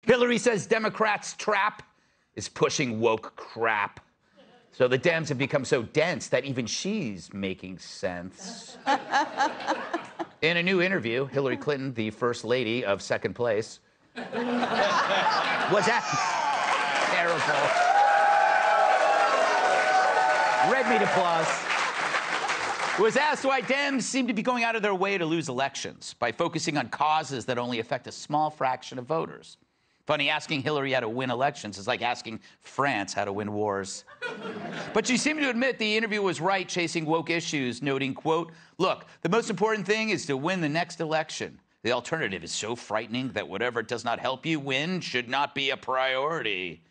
Hillary says Democrats' trap is pushing woke crap. So the Dems have become so dense that even she's making sense. In a new interview, Hillary Clinton, the first lady of second place, was asked... Terrible. Red meat applause. Was asked why Dems seem to be going out of their way to lose elections by focusing on causes that only affect a small fraction of voters. Funny, asking Hillary how to win elections is like asking France how to win wars. But she seemed to admit the interview was right chasing woke issues, noting, quote, "Look, the most important thing is to win the next election. The alternative is so frightening that whatever does not help you win should not be a priority."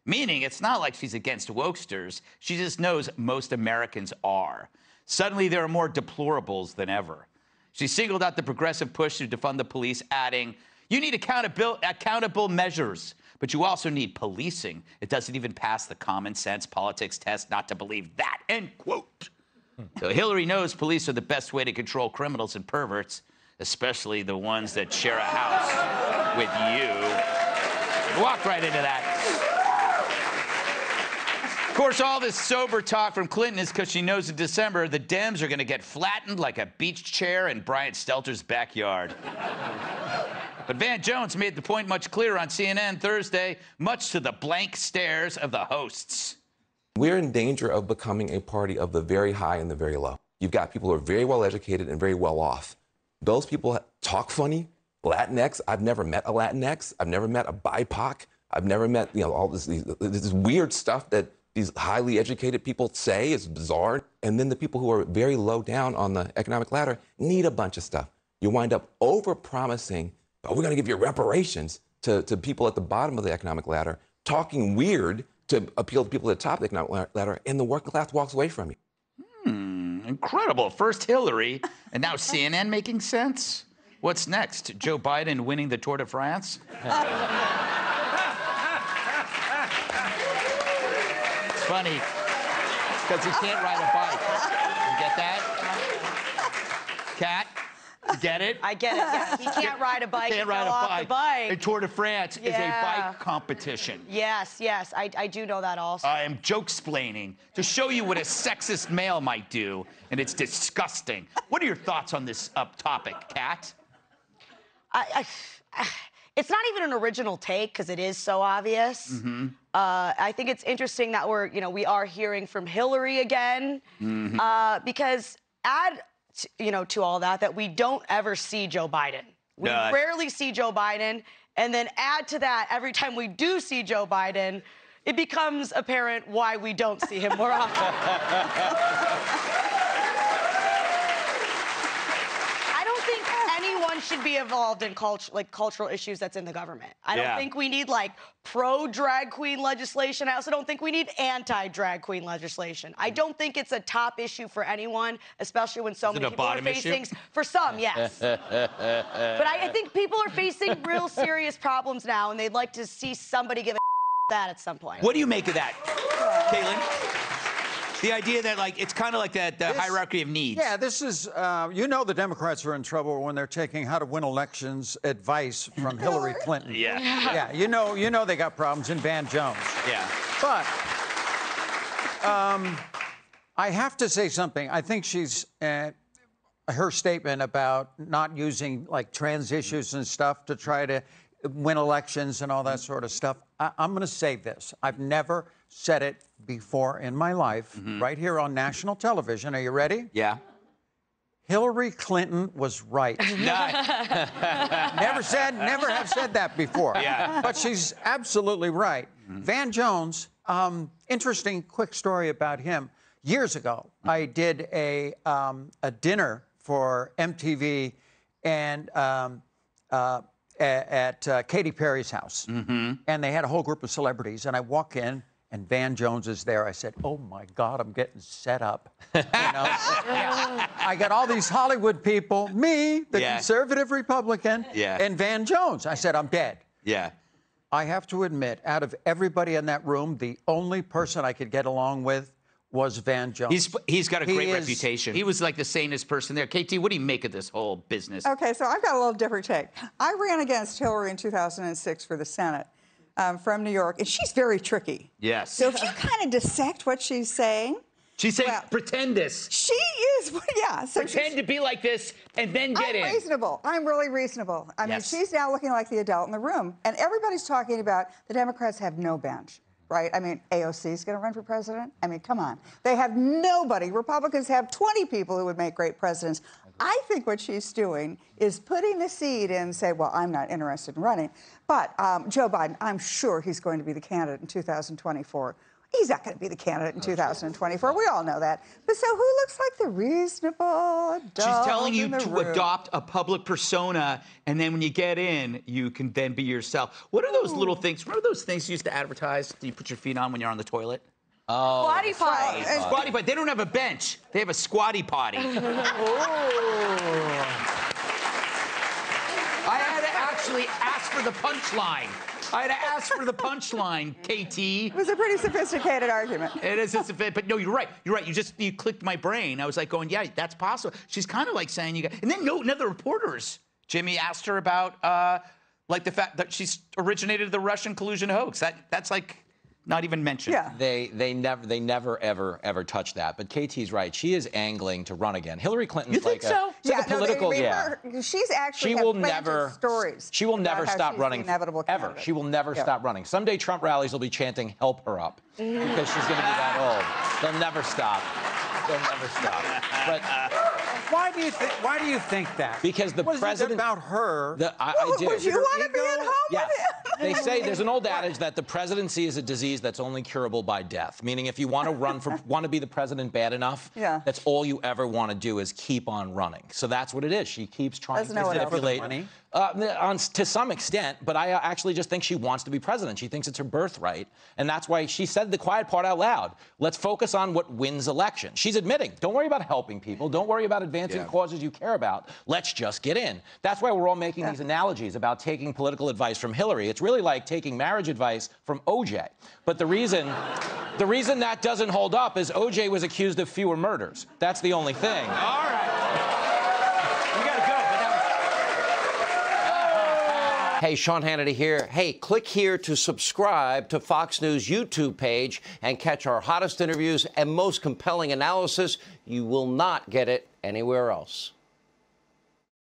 Meaning, it's not like she's against wokesters. She just knows most Americans are. Suddenly, there are more deplorables than ever. She singled out the progressive push to defund the police, adding, "You need accountable measures, but you also need policing. It doesn't even pass the common sense politics test not to believe that," end quote. So Hillary knows police are the best way to control criminals and perverts, especially the ones that share a house with you. Walked right into that. Of course, all this sober talk from Clinton is because she knows in December the Dems are going to get flattened like a beach chair in Brian Stelter's backyard. But Van Jones made the point much clearer on CNN Thursday, much to the blank stares of the hosts. We're in danger of becoming a party of the very high and the very low. You've got people who are very well educated and very well off. Those people talk funny. Latinx, I've never met a Latinx. I've never met a BIPOC. I've never met, all this weird stuff that these highly educated people say is bizarre. And then the people who are very low down on the economic ladder need a bunch of stuff. You wind up over-promising, "Oh, we're going to give you reparations" to people at the bottom of the economic ladder, talking weird to appeal to people at the top of the economic ladder, and the working class walks away from you. Incredible. First Hillary, and now CNN making sense? What's next? Joe Biden winning the Tour de France? It's funny, because he can't ride a bike. You get that? Cat? You get it? I get it, yeah. He can't ride a bike. Can't ride a off bike. the bike. The Tour de France is a bike competition. Yes, I do know that also. I am joke-splaining to show you what a sexist male might do, and it's disgusting. What are your thoughts on this topic, Kat? It's not even an original take because it is so obvious. Mm-hmm. I think it's interesting that we are hearing from Hillary again, because to all that we don't ever see Joe Biden. We rarely see Joe Biden, and then add to that, every time we do see Joe Biden, it becomes apparent why we don't see him more often. I don't think anyone should be involved in cultural issues that's in the government. I don't think we need pro-drag queen legislation. I also don't think we need anti-drag queen legislation. I don't think it's a top issue for anyone, especially when so many people are facing... For some, yes. But I think people are facing real serious problems now, and they'd like to see somebody give a that at some point. What do you make of that, Caitlin? The idea that, it's kind of like that hierarchy of needs. Yeah, this is, the Democrats are in trouble when they're taking how to win elections advice from Hillary Clinton. Yeah, you know they got problems in Van Jones. Yeah. But I have to say something. I think she's, her statement about not using, trans issues and stuff to try to win elections and all that sort of stuff. I'm going to say this. I've never said it before in my life, right here on national television. Are you ready? Yeah. Hillary Clinton was right. Never have said that before. Yeah. But she's absolutely right. Van Jones, interesting quick story about him. Years ago, I did a dinner for MTV and at Katy Perry's house. And they had a whole group of celebrities. And I walk in, and Van Jones is there. I said, "Oh, my God, I'm getting set up." I got all these Hollywood people, me, the conservative Republican, and Van Jones. I said, "I'm dead." Yeah. I have to admit, out of everybody in that room, the only person I could get along with was Van Jones. He's got a great reputation. He was like the sanest person there. KT, what do you make of this whole business? Okay, so I've got a little different take. I ran against Hillary in 2006 for the Senate from New York, and she's very tricky. Yes. So if you kind of dissect what she's saying. She's saying, pretend this. She is, yeah. So pretend to be like this and then get in. I'm reasonable. I'm really reasonable. I mean, she's now looking like the adult in the room. And everybody's talking about the Democrats have no bench, right? I mean, AOC is going to run for president. I mean, come on. They have nobody. Republicans have 20 people who would make great presidents. I think what she's doing is putting the seed in and say, well, I'm not interested in running. But Joe Biden, I'm sure he's going to be the candidate in 2024. He's not going to be the candidate in 2024. We all know that. But so who looks like the reasonable adult? She's telling you to room? adopt a public persona, and then when you get in, you can then be yourself. What are those little things? Remember those things you used to advertise that you put your feet on when you're on the toilet? Oh, squatty potty. Squatty potty. They don't have a bench. They have a squatty potty. I had to actually ask for the punchline. I had to ask for the punchline, KT. It was a pretty sophisticated argument. It is, but no, you're right. You're right. You clicked my brain. I was like going, yeah, that's possible. She's kind of like saying you got, and then none of the reporters, Jimmy, asked her about like the fact that she's originated the Russian collusion hoax. That's like not even mentioned. Yeah. They never ever touch that. But KT's right. She is angling to run again. Hillary Clinton's You think so? It's like a political, she's actually she will never stories. She will never stop running inevitable ever. candidate. She will never stop running. Someday Trump rallies will be chanting "Help her up" because she's going to be that old. They'll never stop. They'll never stop. But why do you think that? because the What is it president about her. I do. Would you want to be at home Yes. with him? They say there's an old adage that the presidency is a disease that's only curable by death. Meaning, if you want to be the president bad enough, that's all you ever want to do is keep on running. So that's what it is. She keeps trying to manipulate. Money? To some extent, but I actually just think she wants to be president. She thinks it's her birthright, and that's why she said the quiet part out loud. Let's focus on what wins elections. She's admitting, don't worry about helping people. Don't worry about advancing causes you care about. Let's just get in. That's why we're all making these analogies about taking political advice from Hillary. It's really like taking marriage advice from OJ. But the reason that doesn't hold up is OJ was accused of fewer murders. That's the only thing. All right. You got to go. Hey, Sean Hannity here. Hey, click here to subscribe to Fox News YouTube page and catch our hottest interviews and most compelling analysis. You will not get it anywhere else.